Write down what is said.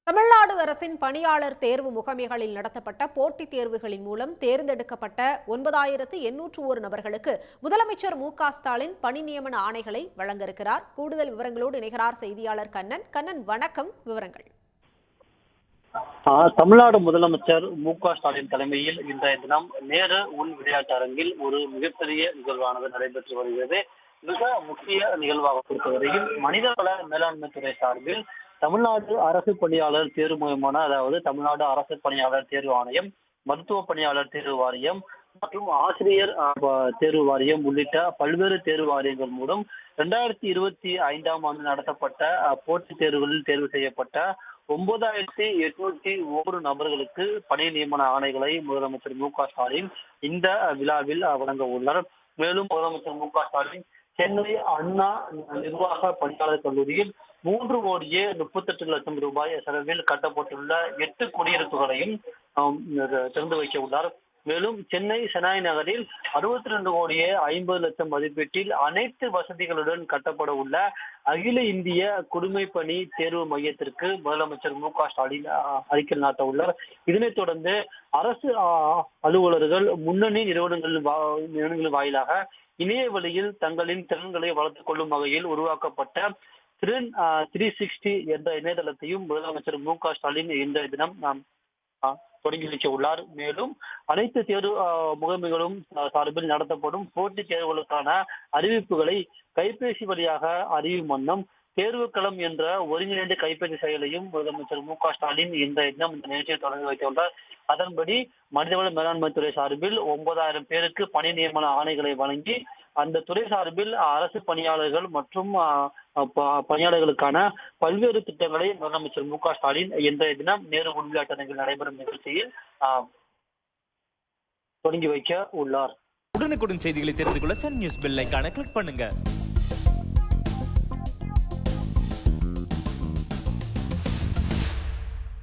தமிழ்நாடு அரசின் பணியாளர் தேர்வு முகமைகளில் நடத்தப்பட்ட போட்டித் தேர்வுகளின் மூலம் தேர்ந்தெடுக்கப்பட்ட 9,801 நபர்களுக்கு முதலமைச்சர் மு.க.ஸ்டாலின் பணி நியமன ஆணைகளை வழங்க இருக்கிறார். கூடுதல் விவரங்களோடு இணைகிறார் செய்தியாளர் கண்ணன். கண்ணன், வணக்கம். விவரங்கள். தமிழ்நாடு முதலமைச்சர் மு.க.ஸ்டாலின் தலைமையில் இன்றைய தினம் நேரு உள் விளையாட்டு அரங்கில் ஒரு மிகப்பெரிய நிகழ்வானது நடைபெற்று வருகிறது. மிக முக்கிய நிகழ்வாக பொறுத்தவரையில் மனிதவள மேலாண்மை துறை சார்பில் தமிழ்நாடு அரசு பணியாளர் தேர்வு மையமான அதாவது தமிழ்நாடு அரசு பணியாளர் தேர்வு ஆணையம், மருத்துவ பணியாளர் தேர்வு வாரியம் மற்றும் ஆசிரியர் தேர்வு வாரியம் உள்ளிட்ட பல்வேறு தேர்வு வாரியங்கள் மூலம் 2025ஆம் ஆண்டு நடத்தப்பட்ட போட்டித் தேர்வுகளில் தேர்வு செய்யப்பட்ட 9,801 நபர்களுக்கு பணி நியமன ஆணைகளை முதலமைச்சர் மு.க.ஸ்டாலின் இந்த விழாவில் வழங்க உள்ளார். மேலும் முதலமைச்சர் மு.க.ஸ்டாலின் சென்னை அண்ணா நிர்வாக பணியாளர் கல்லூரியில் 3,38,00,000 ரூபாய் செலவில் கட்டப்பட்டுள்ள 8 குடியிருப்புகளையும் திறந்து வைக்க உள்ளார். மேலும் சென்னை செனாய் நகரில் 62,50,00,000 மதிப்பீட்டில் அனைத்து வசதிகளுடன் கட்டப்பட உள்ள அகில இந்திய குடிமைப்பணி தேர்வு மையத்திற்கு முதலமைச்சர் மு.க.ஸ்டாலின் அடிக்கல் நாட்ட உள்ளார். இதனைத் தொடர்ந்து அரசு அலுவலர்கள் முன்னணி நிறுவனங்களின் வாயிலாக இணைய வழியில் தங்களின் திறன்களை வளர்த்துக் கொள்ளும் வகையில் உருவாக்கப்பட்ட திறன் 360 என்ற இணையதளத்தையும் முதலமைச்சர் மு.க.ஸ்டாலின் இன்றைய தினம் தொடங்கி வைக்க உள்ளார். மேலும் அனைத்து தேர்வு முகமைகளும் சார்பில் நடத்தப்படும் போட்டித் தேர்வுகளுக்கான அறிவிப்புகளை கைபேசி வழியாக அறியும் வண்ணம் தேர்வுக்களம் என்ற ஒருங்கிணைந்த கைபேசி செயலையும் முதலமைச்சர் மு.க.ஸ்டாலின் இன்றைய தினம் இந்த நிகழ்ச்சியை தொடங்கி வைத்துள்ளார். அதன்படி மனிதவள மேலாண்மை துறை சார்பில் 9,000 பேருக்கு பணி நியமன ஆணைகளை வழங்கி அந்த துறை சார்பில் அரசு பணியாளர்கள் மற்றும் பணியாளர்களுக்கான பல்வேறு திட்டங்களை முதலமைச்சர் மு.க.ஸ்டாலின் இன்றைய தினம் நேரு உள் விளையாட்டு அரங்கில் நடைபெறும் நிகழ்ச்சியில் தொடங்கி வைக்க உள்ளார். உடனுக்குடன் செய்திகளை தெரிந்து கொள்ள சன் நியூஸ் பெல் ஐகானை கிளிக் பண்ணுங்க.